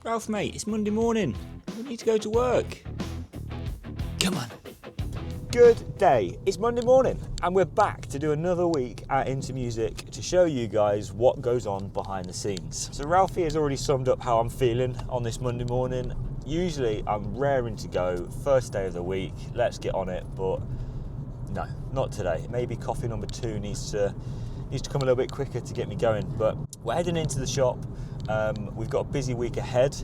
Ralph, mate, it's Monday morning. We need to go to work. Come on. Good day. It's Monday morning, and we're back to do another week at Into Music to show you guys what goes on behind the scenes. So Ralphie has already summed up how I'm feeling on this Monday morning. Usually I'm raring to go, first day of the week, let's get on it, but no, not today. Maybe coffee number 2 needs to come a little bit quicker to get me going, but we're heading into the shop. We've got a busy week ahead.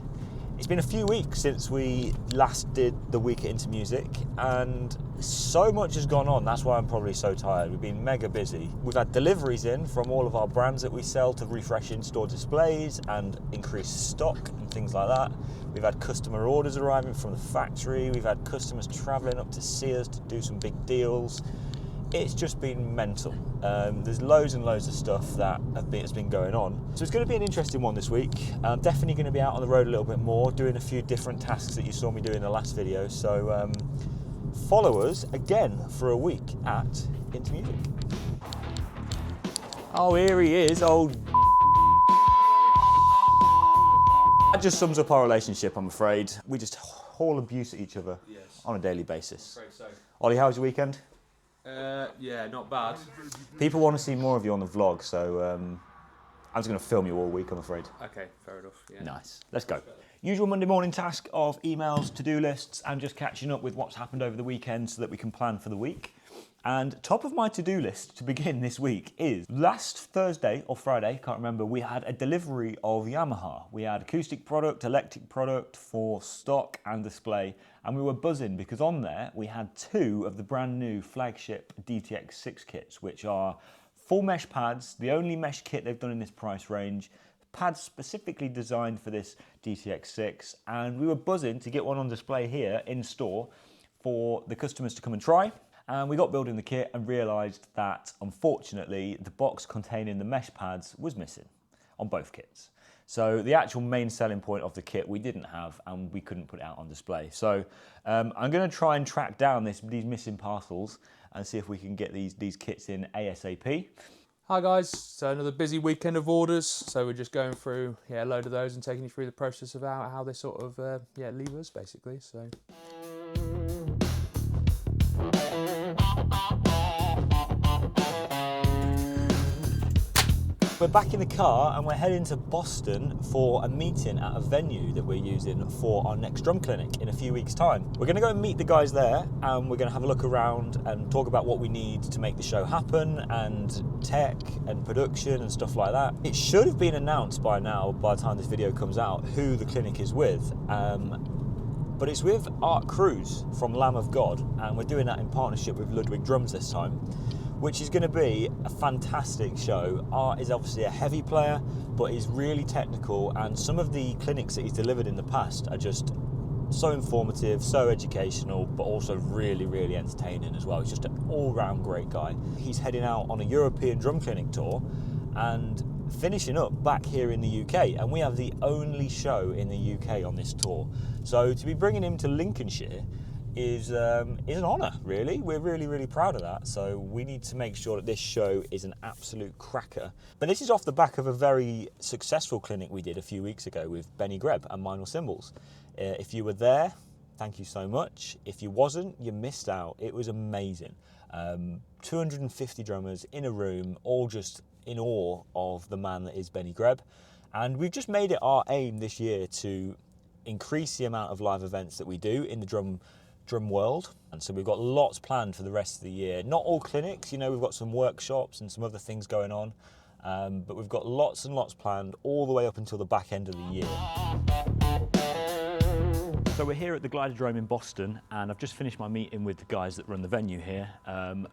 It's been a few weeks since we last did the week at Into Music, and so much has gone on. That's why I'm probably so tired. We've been mega busy. We've had deliveries in from all of our brands that we sell to refresh in-store displays and increase stock and things like that. We've had customer orders arriving from the factory. We've had customers traveling up to see us to do some big deals. It's just been mental. There's loads and loads of stuff that has been going on. So it's going to be an interesting one this week. I'm definitely going to be out on the road a little bit more, doing a few different tasks that you saw me do in the last video. So follow us again for a week at Into Music. Oh, here he is, old. That just sums up our relationship, I'm afraid. We just haul abuse at each other on a daily basis. I'm afraid so. Ollie, how was your weekend? Yeah, not bad. People want to see more of you on the vlog, so I'm just going to film you all week, I'm afraid. Okay, fair enough. Yeah. Nice. Let's go. Usual Monday morning task of emails, to-do lists, and just catching up with what's happened over the weekend so that we can plan for the week. And top of my to-do list to begin this week is last Thursday or Friday, can't remember, we had a delivery of Yamaha. We had acoustic product, electric product for stock and display, and we were buzzing because on there we had 2 of the brand new flagship DTX6 kits, which are full mesh pads, the only mesh kit they've done in this price range, pads specifically designed for this DTX6, and we were buzzing to get one on display here in store for the customers to come and try. And we got building the kit and realised that, unfortunately, the box containing the mesh pads was missing on both kits. So the actual main selling point of the kit we didn't have, and we couldn't put it out on display. So I'm going to try and track down these missing parcels and see if we can get these kits in ASAP. Hi guys, so another busy weekend of orders. So we're just going through a load of those and taking you through the process of how they sort of leave us basically. So. We're back in the car and we're heading to Boston for a meeting at a venue that we're using for our next drum clinic in a few weeks' time. We're going to go and meet the guys there, and we're going to have a look around and talk about what we need to make the show happen, and tech and production and stuff like that. It should have been announced by now, by the time this video comes out, who the clinic is with. But it's with Cruz from Lamb of God, and we're doing that in partnership with Ludwig drums this time, which is going to be a fantastic show. Art is obviously a heavy player, but he's really technical, and some of the clinics that he's delivered in the past are just so informative, so educational, but also really, really entertaining as well. He's just an all-round great guy. He's heading out on a European drum clinic tour and finishing up back here in the UK, and we have the only show in the UK on this tour. So to be bringing him to Lincolnshire is an honour, really. We're really, really proud of that. So we need to make sure that this show is an absolute cracker. But this is off the back of a very successful clinic we did a few weeks ago with Benny Greb and Minor Cymbals. If you were there, thank you so much. If you wasn't, you missed out. It was amazing. 250 drummers in a room, all just in awe of the man that is Benny Greb. And we've just made it our aim this year to increase the amount of live events that we do in the drum world, and so we've got lots planned for the rest of the year. Not all clinics, we've got some workshops and some other things going on, but we've got lots and lots planned all the way up until the back end of the year. So we're here at the Glidodrome in Boston, and I've just finished my meeting with the guys that run the venue here.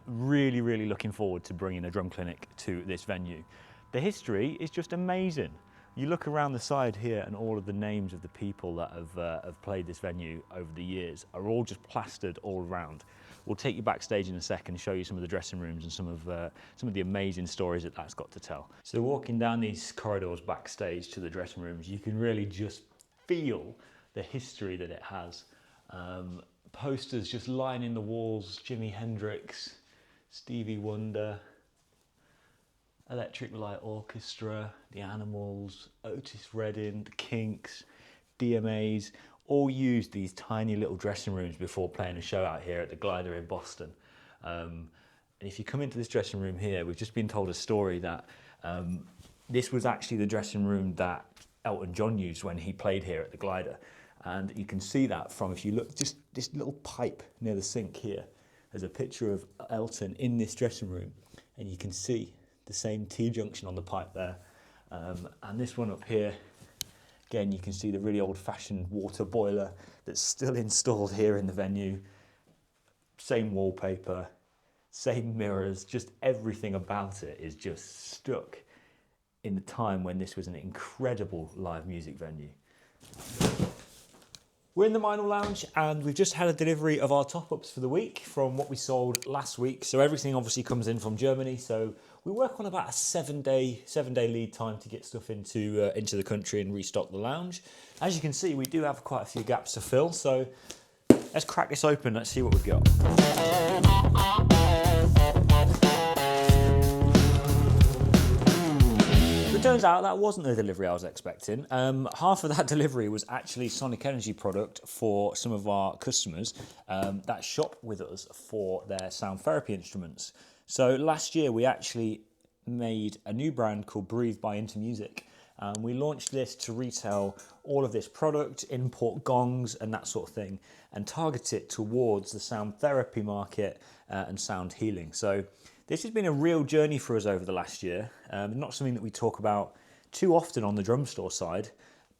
Really, really looking forward to bringing a drum clinic to this venue. The history is just amazing. You look around the side here and all of the names of the people that have played this venue over the years are all just plastered all around. We'll take you backstage in a second and show you some of the dressing rooms and some of the amazing stories that that's got to tell. So walking down these corridors backstage to the dressing rooms, you can really just feel the history that it has. Posters just lining the walls, Jimi Hendrix, Stevie Wonder, Electric Light Orchestra, The Animals, Otis Redding, The Kinks, DMAs, all used these tiny little dressing rooms before playing a show out here at the Glider in Boston. And if you come into this dressing room here, we've just been told a story that this was actually the dressing room that Elton John used when he played here at the Glider. And you can see that from, if you look, just this little pipe near the sink here. There's a picture of Elton in this dressing room, and you can see the same T-junction on the pipe there. And this one up here, again, you can see the really old-fashioned water boiler that's still installed here in the venue. Same wallpaper, same mirrors, just everything about it is just stuck in the time when this was an incredible live music venue. We're in the Minor Lounge and we've just had a delivery of our top-ups for the week from what we sold last week. So everything obviously comes in from Germany. So we work on about a seven-day lead time to get stuff into the country and restock the lounge. As you can see, we do have quite a few gaps to fill. So let's crack this open. Let's see what we've got. It turns out that wasn't the delivery I was expecting. Half of that delivery was actually Sonic Energy product for some of our customers that shop with us for their sound therapy instruments. So last year we actually made a new brand called Breathe by Into Music. We launched this to retail all of this product, import gongs and that sort of thing, and target it towards the sound therapy market and sound healing. So this has been a real journey for us over the last year. Not something that we talk about too often on the drum store side,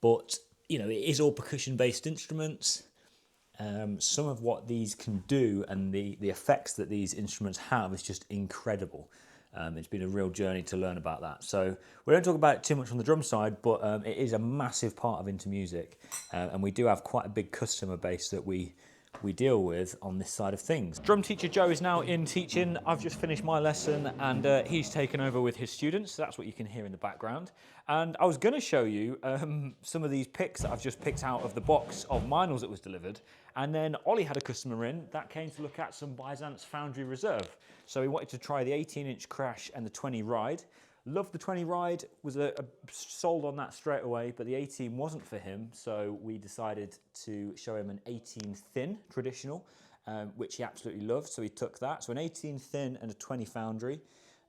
but you know, it is all percussion-based instruments. Some of what these can do and the effects that these instruments have is just incredible. It's been a real journey to learn about that. So we don't talk about it too much on the drum side, but it is a massive part of Into Music, and we do have quite a big customer base that we deal with on this side of things. Drum teacher Joe is now in teaching. I've just finished my lesson and he's taken over with his students. So that's what you can hear in the background. And I was going to show you some of these picks that I've just picked out of the box of Minors that was delivered. And then Ollie had a customer in that came to look at some Byzance Foundry Reserve. So he wanted to try the 18-inch Crash and the 20 Ride. Loved the 20 Ride, was sold on that straight away, but the 18 wasn't for him, so we decided to show him an 18 Thin traditional, which he absolutely loved, so he took that. So an 18 Thin and a 20 Foundry.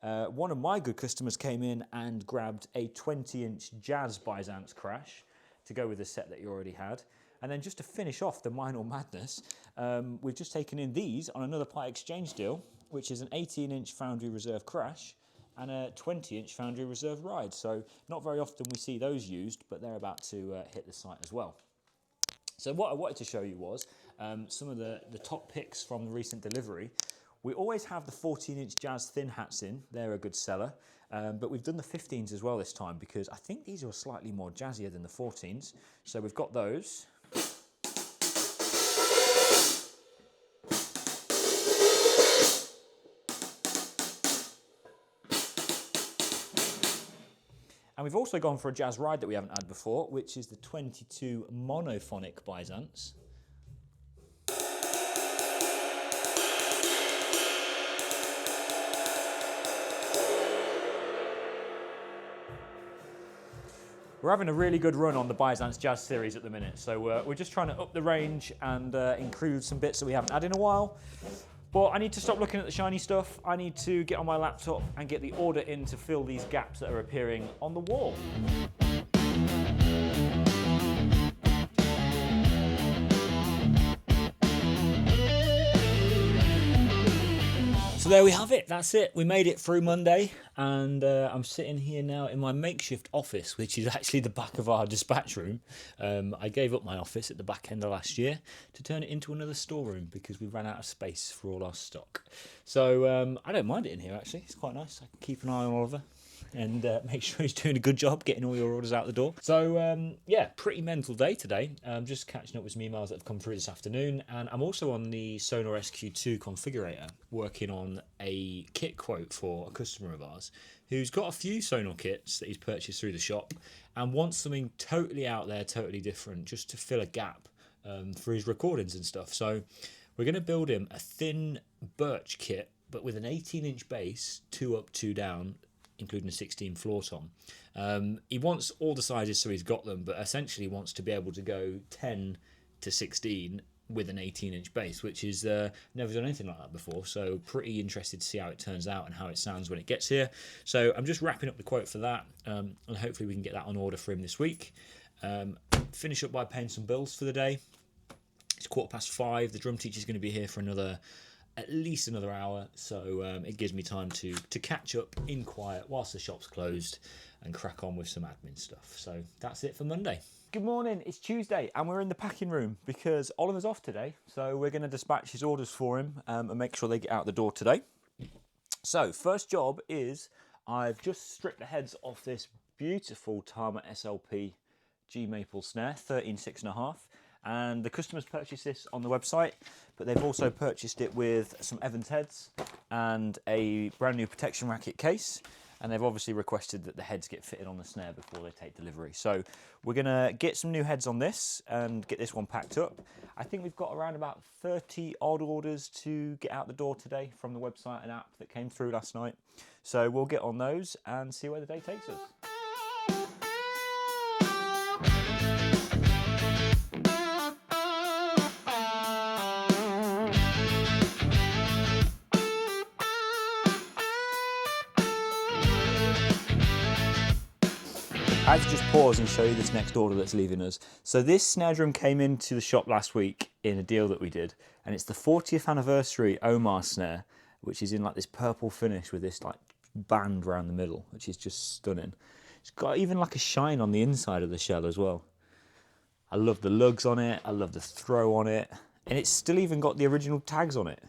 One of my good customers came in and grabbed a 20-inch Jazz Byzance Crash to go with the set that he already had. And then just to finish off the Minor Madness, we've just taken in these on another part exchange deal, which is an 18-inch Foundry Reserve Crash and a 20-inch Foundry Reserve Ride. So not very often we see those used, but they're about to hit the site as well. So what I wanted to show you was some of the top picks from the recent delivery. We always have the 14-inch Jazz Thin hats in. They're a good seller. But we've done the 15s as well this time because I think these are slightly more jazzier than the 14s. So we've got those. And we've also gone for a jazz ride that we haven't had before, which is the 22 monophonic Byzance. We're having a really good run on the Byzance Jazz series at the minute, so we're just trying to up the range and include some bits that we haven't had in a while. But I need to stop looking at the shiny stuff. I need to get on my laptop and get the order in to fill these gaps that are appearing on the wall. So there we have it, that's it. We made it through Monday and I'm sitting here now in my makeshift office, which is actually the back of our dispatch room. I gave up my office at the back end of last year to turn it into another storeroom because we ran out of space for all our stock. So I don't mind it in here actually, it's quite nice. I can keep an eye on Oliver and make sure he's doing a good job getting all your orders out the door. So yeah, pretty mental day today. Just catching up with some emails that have come through this afternoon, and I'm also on the Sonar SQ2 configurator working on a kit quote for a customer of ours who's got a few Sonar kits that he's purchased through the shop and wants something totally out there, totally different, just to fill a gap for his recordings and stuff. So we're going to build him a thin birch kit, but with an 18-inch bass, 2 up, 2 down, including a 16 floor tom. He wants all the sizes, so he's got them, but essentially wants to be able to go 10 to 16 with an 18-inch bass, which is never done anything like that before. So pretty interested to see how it turns out and how it sounds when it gets here. So I'm just wrapping up the quote for that, and hopefully we can get that on order for him this week. Finish up by paying some bills for the day. It's 5:15. The drum teacher's going to be here for at least another hour, so it gives me time to catch up in quiet whilst the shop's closed and crack on with some admin stuff. So that's it for Monday. Good morning, it's Tuesday and we're in the packing room because Oliver's off today, so we're going to dispatch his orders for him and make sure they get out the door today. So first job is I've just stripped the heads off this beautiful Tama SLP G Maple snare, 13.6.5. And the customers purchased this on the website, but they've also purchased it with some Evans heads and a brand new protection racket case. And they've obviously requested that the heads get fitted on the snare before they take delivery. So we're gonna get some new heads on this and get this one packed up. I think we've got around about 30 odd orders to get out the door today from the website and app that came through last night. So we'll get on those and see where the day takes us. I had to just pause and show you this next order that's leaving us. So this snare drum came into the shop last week in a deal that we did, and it's the 40th anniversary Omar snare, which is in like this purple finish with this like band around the middle, which is just stunning. It's got even like a shine on the inside of the shell as well. I love the lugs on it, I love the throw on it, and it's still even got the original tags on it.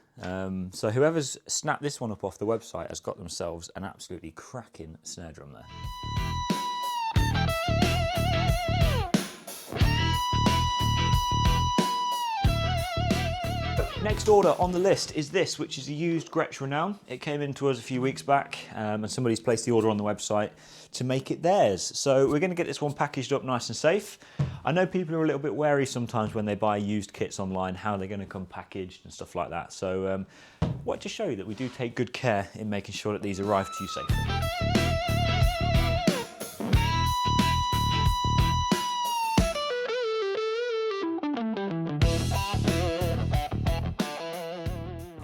So whoever's snapped this one up off the website has got themselves an absolutely cracking snare drum there. Next order on the list is this, which is a used Gretsch Renown. It came into us a few weeks back, and somebody's placed the order on the website to make it theirs. So we're going to get this one packaged up nice and safe. I know people are a little bit wary sometimes when they buy used kits online, how they're going to come packaged and stuff like that. So I want to show you that we do take good care in making sure that these arrive to you safely.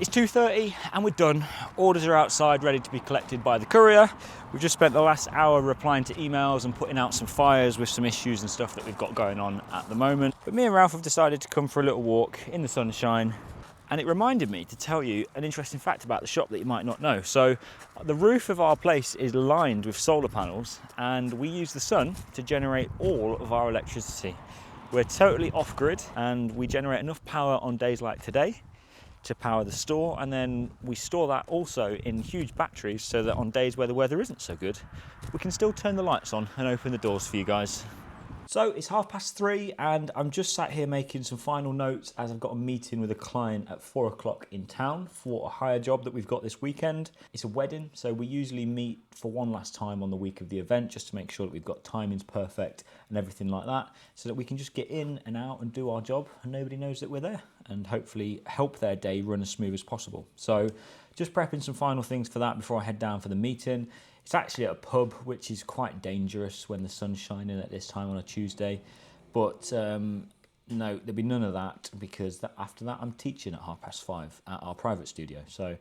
It's 2:30 and we're done. Orders are outside ready to be collected by the courier. We've just spent the last hour replying to emails and putting out some fires with some issues and stuff that we've got going on at the moment. But me and Ralph have decided to come for a little walk in the sunshine, and it reminded me to tell you an interesting fact about the shop that you might not know. So the roof of our place is lined with solar panels, and we use the sun to generate all of our electricity. We're totally off-grid, and we generate enough power on days like today to power the store, and then we store that also in huge batteries so that on days where the weather isn't so good, we can still turn the lights on and open the doors for you guys. So it's 3:30 and I'm just sat here making some final notes as I've got a meeting with a client at 4 o'clock in town for a hire job that we've got this weekend. It's a wedding, so we usually meet for one last time on the week of the event just to make sure that we've got timings perfect and everything like that, so that we can just get in and out and do our job and nobody knows that we're there, and hopefully help their day run as smooth as possible. So just prepping some final things for that before I head down for the meeting. It's actually at a pub, which is quite dangerous when the sun's shining at this time on a Tuesday. But no, there'll be none of that, because after that I'm teaching at 5:30 at our private studio. So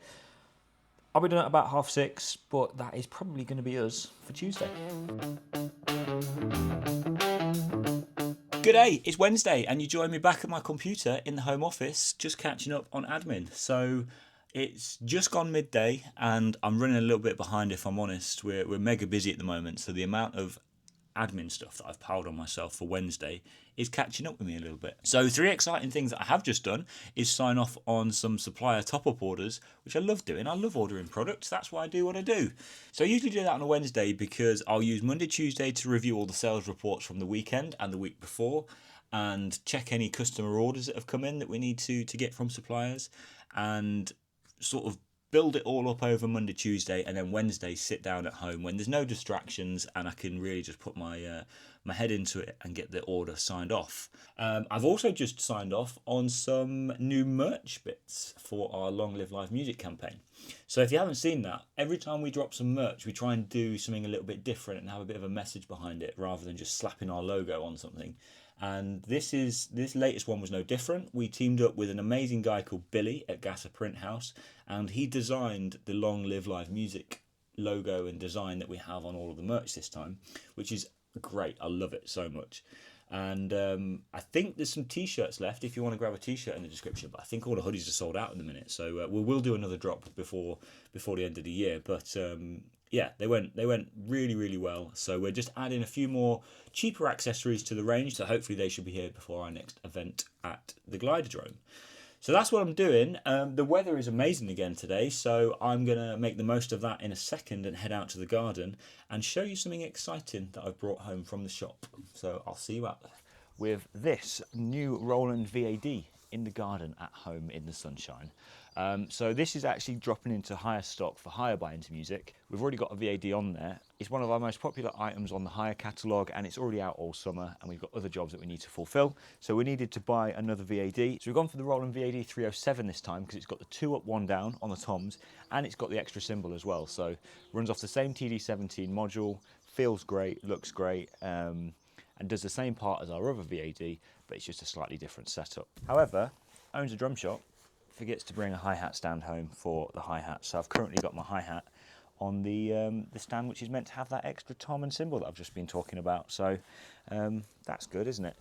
I'll be done at about 6:30, but that is probably going to be us for Tuesday. G'day, it's Wednesday and you join me back at my computer in the home office, just catching up on admin. So it's just gone midday and I'm running a little bit behind, if I'm honest. We're mega busy at the moment, so the amount of admin stuff that I've piled on myself for Wednesday is catching up with me a little bit. So 3 exciting things that I have just done is sign off on some supplier top-up orders, which I love doing. I love ordering products. That's why I do what I do. So I usually do that on a Wednesday because I'll use Monday, Tuesday to review all the sales reports from the weekend and the week before, and check any customer orders that have come in that we need to get from suppliers, and sort of build it all up over Monday, Tuesday, and then Wednesday sit down at home when there's no distractions and I can really just put my my head into it and get the order signed off. I've also just signed off on some new merch bits for our Long Live Live Music campaign. So if you haven't seen that, every time we drop some merch, we try and do something a little bit different and have a bit of a message behind it rather than just slapping our logo on something. And this latest one was no different. We teamed up with an amazing guy called Billy at Gasser Print House, and he designed the Long Live Live Music logo and design that we have on all of the merch this time, which is great. I love it so much. And I think there's some t-shirts left if you want to grab a t-shirt in the description, but I think all the hoodies are sold out in the minute, so we will do another drop before the end of the year. But yeah, they went really, really well. So we're just adding a few more cheaper accessories to the range, so hopefully they should be here before our next event at the Gliderdrome. So that's what I'm doing. The weather is amazing again today, so I'm going to make the most of that in a second and head out to the garden and show you something exciting that I've brought home from the shop. So I'll see you out there. With this new Roland VAD in the garden at home in the sunshine. So this is actually dropping into hire stock for Hire by Into Music. We've already got a VAD on there. It's one of our most popular items on the Hire catalogue, and it's already out all summer, and we've got other jobs that we need to fulfill. So we needed to buy another VAD. So we've gone for the Roland VAD 307 this time because it's got the 2 up, 1 down on the toms, and it's got the extra cymbal as well. So runs off the same TD17 module, feels great, looks great, and does the same part as our other VAD, but it's just a slightly different setup. However, owns a drum shop, forgets to bring a hi-hat stand home for the hi-hat, so I've currently got my hi-hat on the stand, which is meant to have that extra tom and cymbal that I've just been talking about. So that's good, isn't it?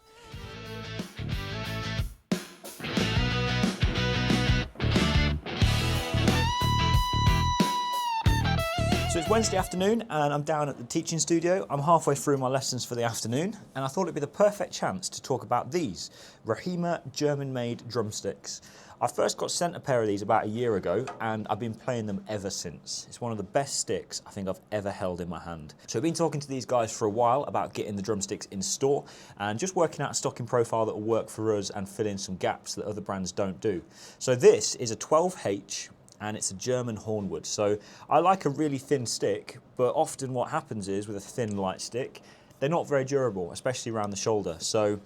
So it's Wednesday afternoon and I'm down at the teaching studio. I'm halfway through my lessons for the afternoon, and I thought it'd be the perfect chance to talk about these Rahima German-made drumsticks. I first got sent a pair of these about a year ago, and I've been playing them ever since. It's one of the best sticks I think I've ever held in my hand. So I've been talking to these guys for a while about getting the drumsticks in store and just working out a stocking profile that will work for us and fill in some gaps that other brands don't do. So this is a 12H, and it's a German hornwood. So I like a really thin stick, but often what happens is with a thin light stick, they're not very durable, especially around the shoulder. So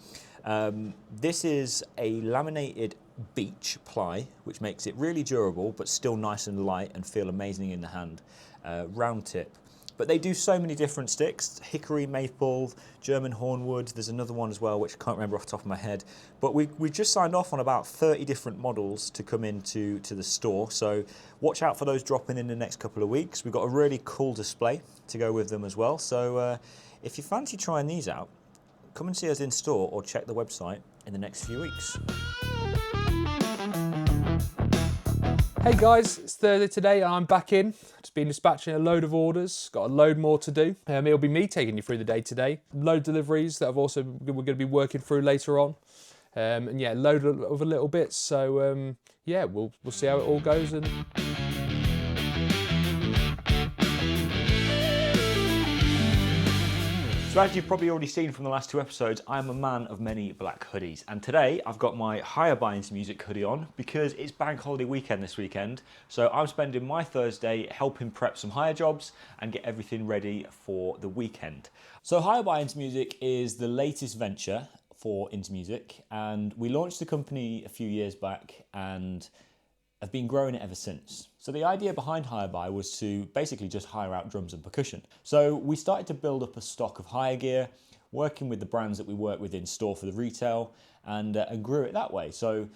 this is a laminated beech ply, which makes it really durable, but still nice and light and feel amazing in the hand. Round tip. But they do so many different sticks, hickory, maple, German hornwood. There's another one as well, which I can't remember off the top of my head. But we just signed off on about 30 different models to come into the store. So watch out for those dropping in the next couple of weeks. We've got a really cool display to go with them as well. So if you fancy trying these out, come and see us in store or check the website in the next few weeks. Hey guys, it's Thursday today and I'm back in. Just been dispatching a load of orders, got a load more to do. It'll be me taking you through the day today. Load of deliveries that we're going to be working through later on. And yeah, load of little bits. So yeah, we'll see how it all goes. And So as you've probably already seen from the last 2 episodes, I'm a man of many black hoodies. And today I've got my Hire by Into Music hoodie on because it's bank holiday weekend this weekend. So I'm spending my Thursday helping prep some hire jobs and get everything ready for the weekend. So Hire by Into Music is the latest venture for Into Music, and we launched the company a few years back and have been growing it ever since. So the idea behind Hire By was to basically just hire out drums and percussion. So we started to build up a stock of hire gear, working with the brands that we work with in store for the retail, and grew it that way. So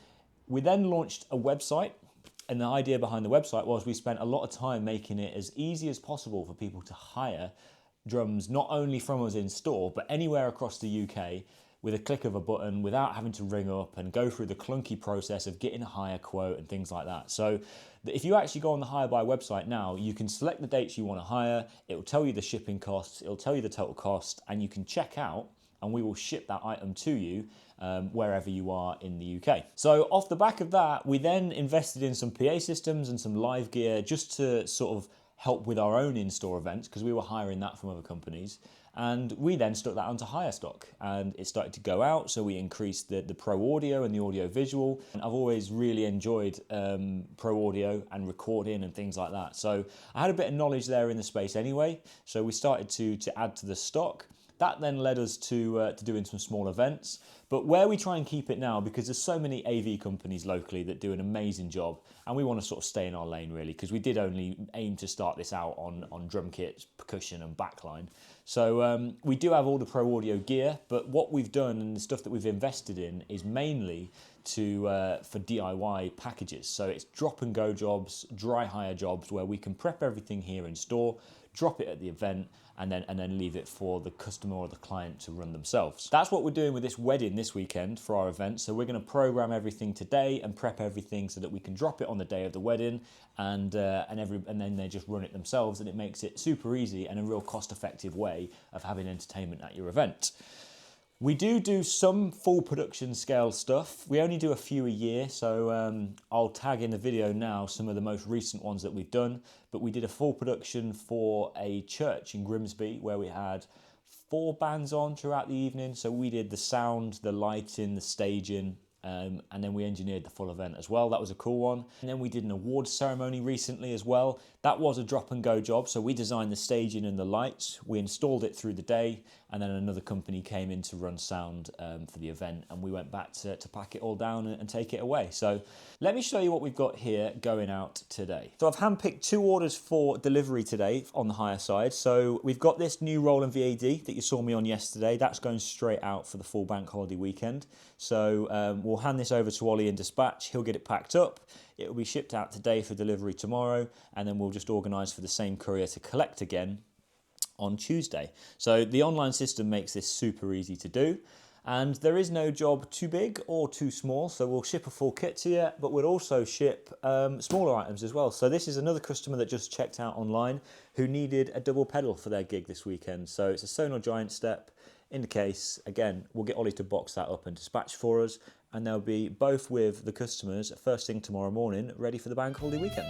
we then launched a website, and the idea behind the website was we spent a lot of time making it as easy as possible for people to hire drums, not only from us in store, but anywhere across the UK, with a click of a button without having to ring up and go through the clunky process of getting a hire quote and things like that. So if you actually go on the Hire By website now, you can select the dates you want to hire, it will tell you the shipping costs, it'll tell you the total cost, and you can check out and we will ship that item to you wherever you are in the UK. So off the back of that, we then invested in some PA systems and some live gear just to sort of help with our own in-store events because we were hiring that from other companies. And we then stuck that onto hire stock, and it started to go out, so we increased the pro audio and the audio visual. And I've always really enjoyed pro audio and recording and things like that. So I had a bit of knowledge there in the space anyway, so we started to add to the stock. That then led us to doing some small events. But where we try and keep it now, because there's so many AV companies locally that do an amazing job, and we want to sort of stay in our lane really, because we did only aim to start this out on drum kits, percussion and backline. So we do have all the pro audio gear, but what we've done and the stuff that we've invested in is mainly for DIY packages. So it's drop and go jobs, dry hire jobs, where we can prep everything here in store, drop it at the event, and then leave it for the customer or the client to run themselves. That's what we're doing with this wedding this weekend for our event. So we're going to program everything today and prep everything so that we can drop it on the day of the wedding, and then they just run it themselves, and it makes it super easy and a real cost-effective way of having entertainment at your event. We do some full production scale stuff. We only do a few a year, so I'll tag in the video now some of the most recent ones that we've done. But we did a full production for a church in Grimsby where we had 4 bands on throughout the evening. So we did the sound, the lighting, the staging, and then we engineered the full event as well. That was a cool one. And then we did an awards ceremony recently as well. That was a drop and go job. So we designed the staging and the lights. We installed it through the day, and then another company came in to run sound for the event, and we went back to pack it all down and take it away. So let me show you what we've got here going out today. So I've handpicked 2 orders for delivery today on the hire side. So we've got this new Roland VAD that you saw me on yesterday. That's going straight out for the full bank holiday weekend. So we'll hand this over to Ollie in dispatch. He'll get it packed up. It will be shipped out today for delivery tomorrow, and then we'll just organise for the same courier to collect again on Tuesday. So the online system makes this super easy to do, and there is no job too big or too small. So we'll ship a full kit to you, but we'll also ship smaller items as well. So this is another customer that just checked out online who needed a double pedal for their gig this weekend. So it's a Sonar Giant Step in the case. Again, we'll get Ollie to box that up and dispatch for us, and they'll be both with the customers first thing tomorrow morning, ready for the bank holiday weekend.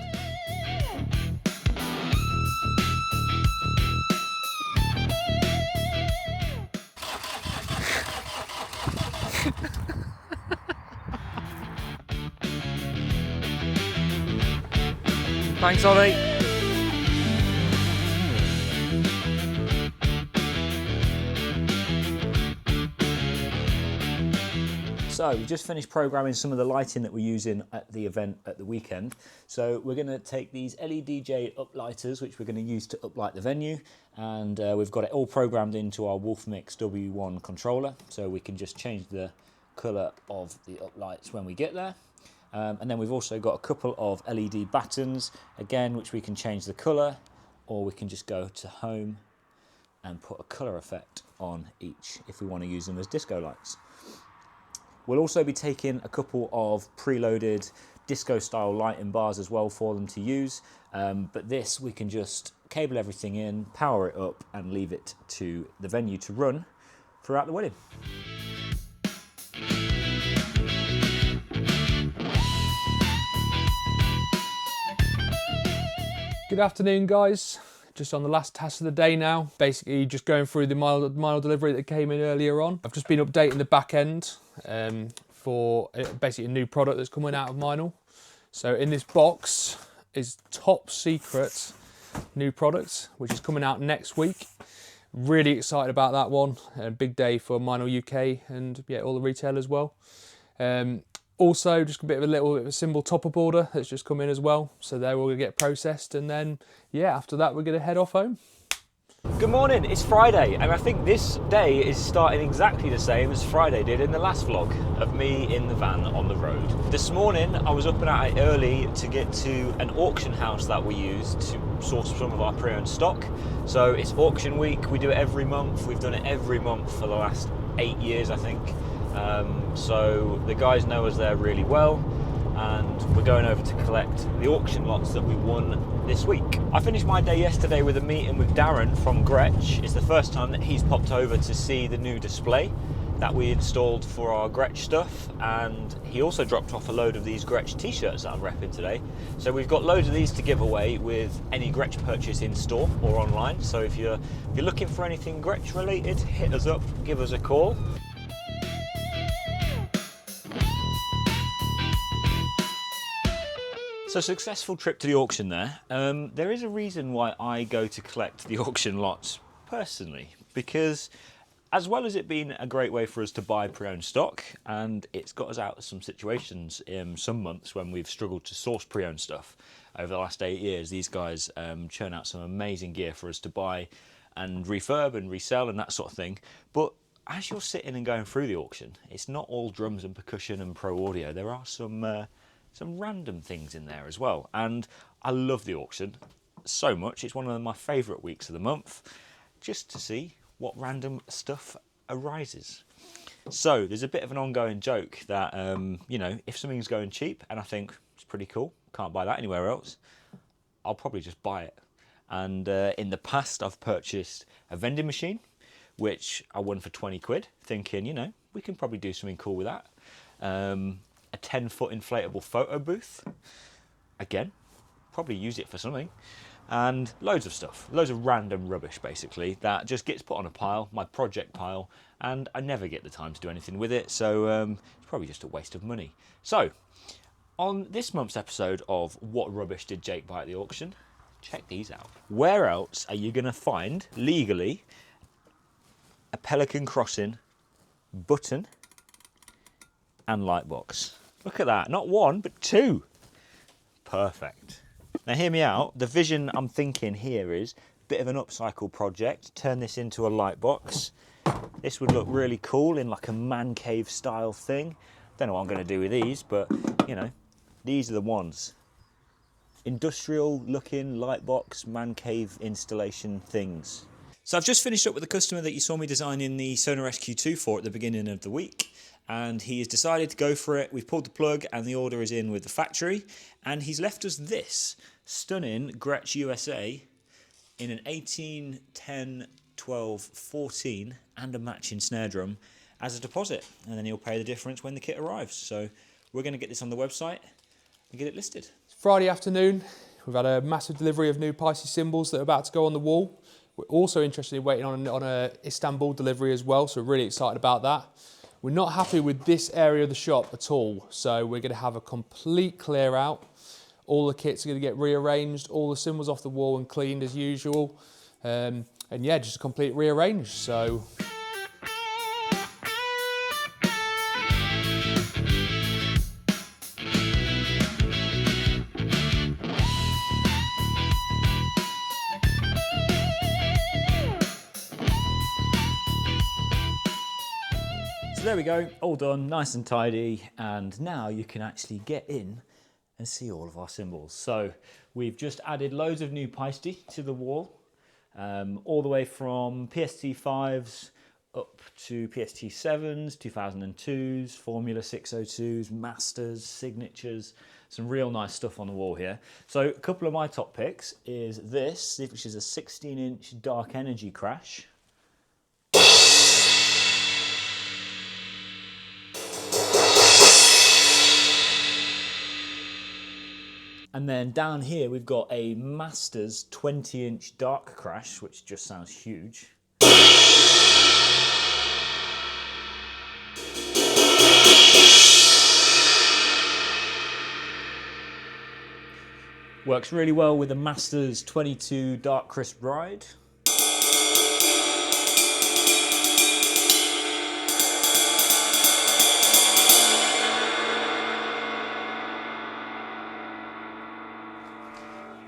Thanks, Ollie. So we just finished programming some of the lighting that we're using at the event at the weekend. So we're going to take these LED uplighters, which we're going to use to uplight the venue, and we've got it all programmed into our Wolfmix W1 controller, so we can just change the colour of the uplights when we get there. And then we've also got a couple of LED battens, again, which we can change the colour, or we can just go to home and put a colour effect on each if we want to use them as disco lights. We'll also be taking a couple of preloaded disco style lighting bars as well for them to use, but this we can just cable everything in, power it up, and leave it to the venue to run throughout the wedding. Good afternoon, guys. Just on the last task of the day now. Basically just going through the mile delivery that came in earlier on. I've just been updating the back end for basically a new product that's coming out of Meinl. So in this box is top secret new product, which is coming out next week. Really excited about that one. A big day for Meinl UK and yeah, all the retail as well. Also, just a bit of a symbol top-up order that's just come in as well. So they're all going to get processed, and then, yeah, after that, we're going to head off home. Good morning, it's Friday, and I think this day is starting exactly the same as Friday did in the last vlog of me in the van on the road. This morning, I was up and at it early to get to an auction house that we use to source some of our pre-owned stock. So it's auction week, we do it every month. We've done it every month for the last 8 years, I think. So the guys know us there really well, and we're going over to collect the auction lots that we won this week. I finished my day yesterday with a meeting with Darren from Gretsch. It's the first time that he's popped over to see the new display. that we installed for our Gretsch stuff, and he also dropped off a load of these Gretsch t-shirts that I'm repping today. So we've got loads of these to give away with any Gretsch purchase in store or online. So if you're looking for anything Gretsch related, hit us up, give us a call. So successful trip to the auction there. There is a reason why I go to collect the auction lots personally, because as well as it being a great way for us to buy pre-owned stock, and it's got us out of some situations in some months when we've struggled to source pre-owned stuff. Over the last 8 years, these guys churn out some amazing gear for us to buy and refurb and resell and that sort of thing. But as you're sitting and going through the auction, it's not all drums and percussion and pro audio. There are some random things in there as well. And I love the auction so much. It's one of my favourite weeks of the month, just to see what random stuff arises. So there's a bit of an ongoing joke that, you know, if something's going cheap and I think it's pretty cool, can't buy that anywhere else, I'll probably just buy it. And in the past, I've purchased a vending machine, which I won for 20 quid, thinking, you know, we can probably do something cool with that. A 10-foot inflatable photo booth, again, probably use it for something. And loads of stuff, loads of random rubbish basically that just gets put on a pile, my project pile, and I never get the time to do anything with it, so it's probably just a waste of money. So, on this month's episode of What Rubbish Did Jake Buy at the Auction, check these out. Where else are you going to find, legally, a Pelican Crossing button and light box? Look at that, not one, but two. Perfect. Now hear me out, the vision I'm thinking here is a bit of an upcycle project, turn this into a light box. This would look really cool in like a man cave style thing. Don't know what I'm going to do with these, but you know, these are the ones. Industrial looking light box, man cave installation things. So I've just finished up with the customer that you saw me designing the Sonar SQ2 for at the beginning of the week. And he has decided to go for it. We've pulled the plug and the order is in with the factory. And he's left us this stunning Gretsch USA in an 18, 10, 12, 14 and a matching snare drum as a deposit. And then he'll pay the difference when the kit arrives. So we're going to get this on the website and get it listed. It's Friday afternoon. We've had a massive delivery of new Pisces cymbals that are about to go on the wall. We're also interested in waiting on a Istanbul delivery as well, so we're really excited about that. We're not happy with this area of the shop at all, so we're going to have a complete clear out. All the kits are going to get rearranged, all the cymbals off the wall and cleaned as usual. And yeah, just a complete rearrange. So there we go, all done, nice and tidy, and now you can actually get in and see all of our cymbals. So we've just added loads of new Pisces to the wall, all the way from PST5s up to PST7s, 2002s, Formula 602s, Masters, Signatures, some real nice stuff on the wall here. So a couple of my top picks is this, which is a 16-inch Dark Energy Crash. And then down here we've got a Masters 20-inch Dark Crash, which just sounds huge. Works really well with the Masters 22 Dark Crisp Ride.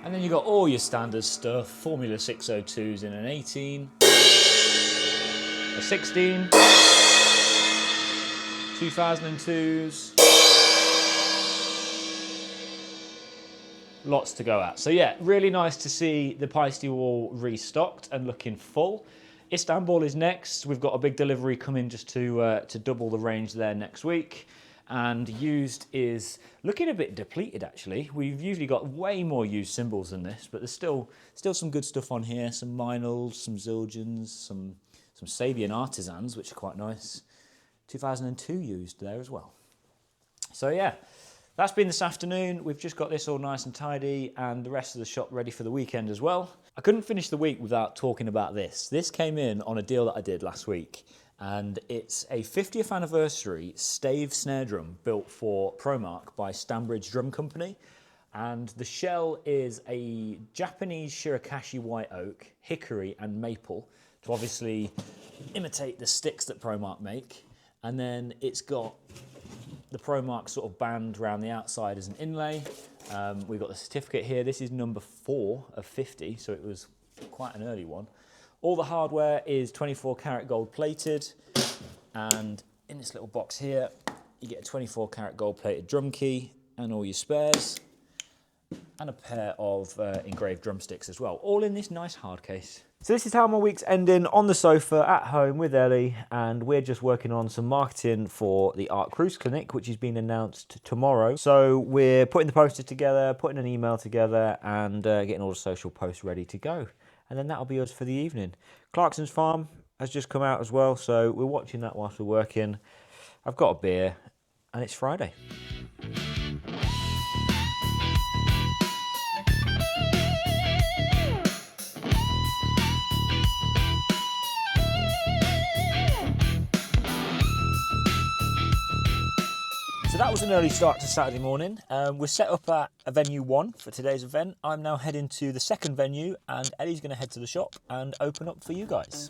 And then you've got all your standard stuff, Formula 602s in an 18, a 16, 2002s, lots to go at. So yeah, really nice to see the Pisces wall restocked and looking full. Istanbul is next. We've got a big delivery coming just to double the range there next week. And used is looking a bit depleted actually. We've usually got way more used cymbals than this, but there's still some good stuff on here. Some Meinls, some Zildjians, some Sabian Artisans, which are quite nice. 2002 used there as well. So yeah, that's been this afternoon. We've just got this all nice and tidy and the rest of the shop ready for the weekend as well. I couldn't finish the week without talking about this. This came in on a deal that I did last week, and it's a 50th anniversary stave snare drum built for Promark by Stanbridge Drum Company. And the shell is a Japanese Shirakashi white oak, hickory and maple to obviously imitate the sticks that Promark make. And then it's got the Promark sort of band around the outside as an inlay. We've got the certificate here. This is number 4 of 50, so it was quite an early one. All the hardware is 24 karat gold plated, and in this little box here, you get a 24 karat gold plated drum key and all your spares, and a pair of engraved drumsticks as well, all in this nice hard case. So this is how my week's ending, on the sofa at home with Ellie, and we're just working on some marketing for the Art Cruz Clinic, which is being announced tomorrow. So we're putting the posters together, putting an email together, and getting all the social posts ready to go. And then that'll be us for the evening. Clarkson's Farm has just come out as well, so we're watching that whilst we're working. I've got a beer, and it's Friday. So that was an early start to Saturday morning. We're set up at a venue 1 for today's event. I'm now heading to the second venue, and Ellie's going to head to the shop and open up for you guys.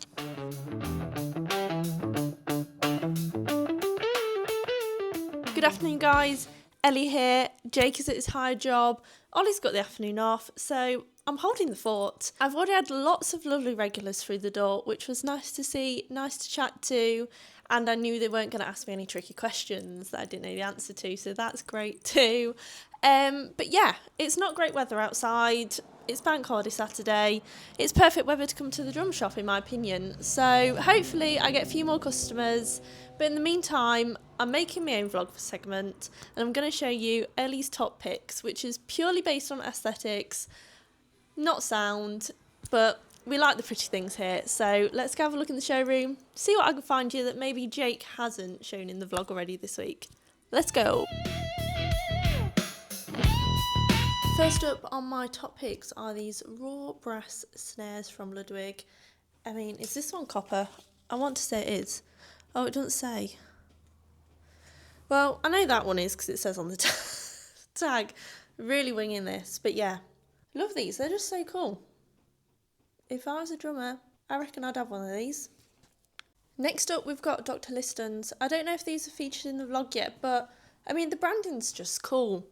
Good afternoon, guys. Ellie here. Jake is at his higher job. Ollie's got the afternoon off, so I'm holding the fort. I've already had lots of lovely regulars through the door, which was nice to see, nice to chat to, and I knew they weren't going to ask me any tricky questions that I didn't know the answer to, so that's great too. But yeah, it's not great weather outside. It's Bank Holiday Saturday. It's perfect weather to come to the drum shop, in my opinion. So hopefully I get a few more customers. But in the meantime, I'm making my own vlog segment, and I'm going to show you Ellie's top picks, which is purely based on aesthetics, not sound, but we like the pretty things here. So let's go have a look in the showroom, see what I can find you that maybe Jake hasn't shown in the vlog already this week. Let's go. First up on my top picks are these raw brass snares from Ludwig. I mean, is this one copper? I want to say it is. Oh, it doesn't say. Well, I know that one is because it says on the tag. Really winging this, but yeah. Love these, they're just so cool. If I was a drummer, I reckon I'd have one of these. Next up, we've got Dr. Liston's. I don't know if these are featured in the vlog yet, but I mean, the branding's just cool.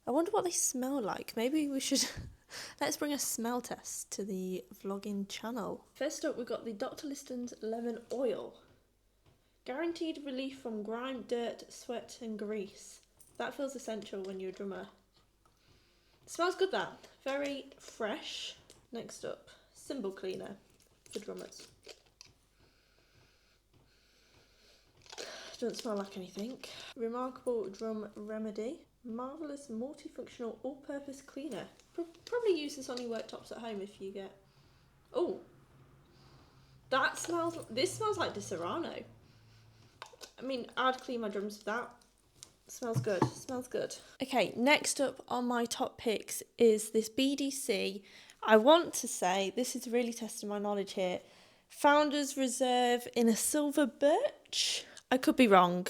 I wonder what they smell like. Maybe we should let's bring a smell test to the vlogging channel. First up, we've got the Dr. Liston's Lemon Oil. Guaranteed relief from grime, dirt, sweat and grease. That feels essential when you're a drummer. It smells good, that. Very fresh. Next up, cymbal cleaner for drummers. Doesn't smell like anything. Remarkable drum remedy. Marvellous multifunctional all-purpose cleaner. Probably use this on your worktops at home if you get... Oh! That smells... This smells like Di Serrano. I mean, I'd clean my drums with that. Smells good. Smells good. Okay, next up on my top picks is this BDC. I want to say, this is really testing my knowledge here, Founders Reserve in a silver birch. I could be wrong.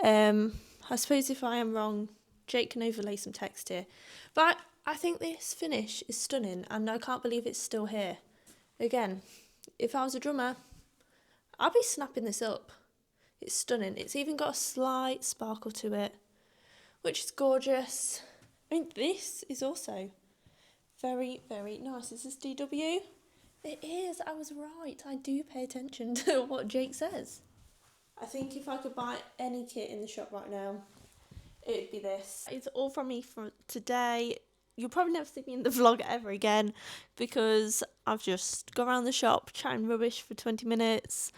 I suppose if I am wrong, Jake can overlay some text here. But I think this finish is stunning, and I can't believe it's still here. Again, if I was a drummer, I'd be snapping this up. It's stunning. It's even got a slight sparkle to it, which is gorgeous. I mean, this is also very, very nice. Is this DW? It is. I was right. I do pay attention to what Jake says. I think if I could buy any kit in the shop right now, it'd be this. It's all from me for today. You'll probably never see me in the vlog ever again because I've just gone around the shop chatting rubbish for 20 minutes.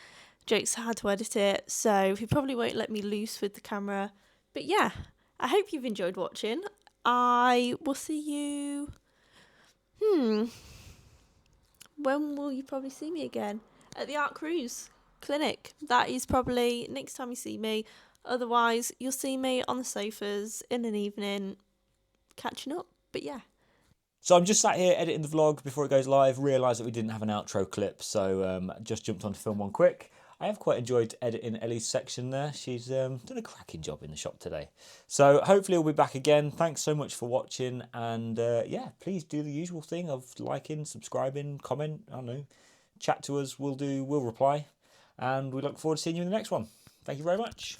Jake's had to edit it, so he probably won't let me loose with the camera. But yeah, I hope you've enjoyed watching. I will see you... When will you probably see me again? At the Art Cruise. clinic. That is probably next time you see me. Otherwise, you'll see me on the sofas in an evening catching up. But yeah. So I'm just sat here editing the vlog before it goes live, realised that we didn't have an outro clip, so just jumped on to film one quick. I have quite enjoyed editing Ellie's section there. She's done a cracking job in the shop today. So hopefully we'll be back again. Thanks so much for watching, and yeah, please do the usual thing of liking, subscribing, comment, I don't know, chat to us, we'll reply, and we look forward to seeing you in the next one. Thank you very much.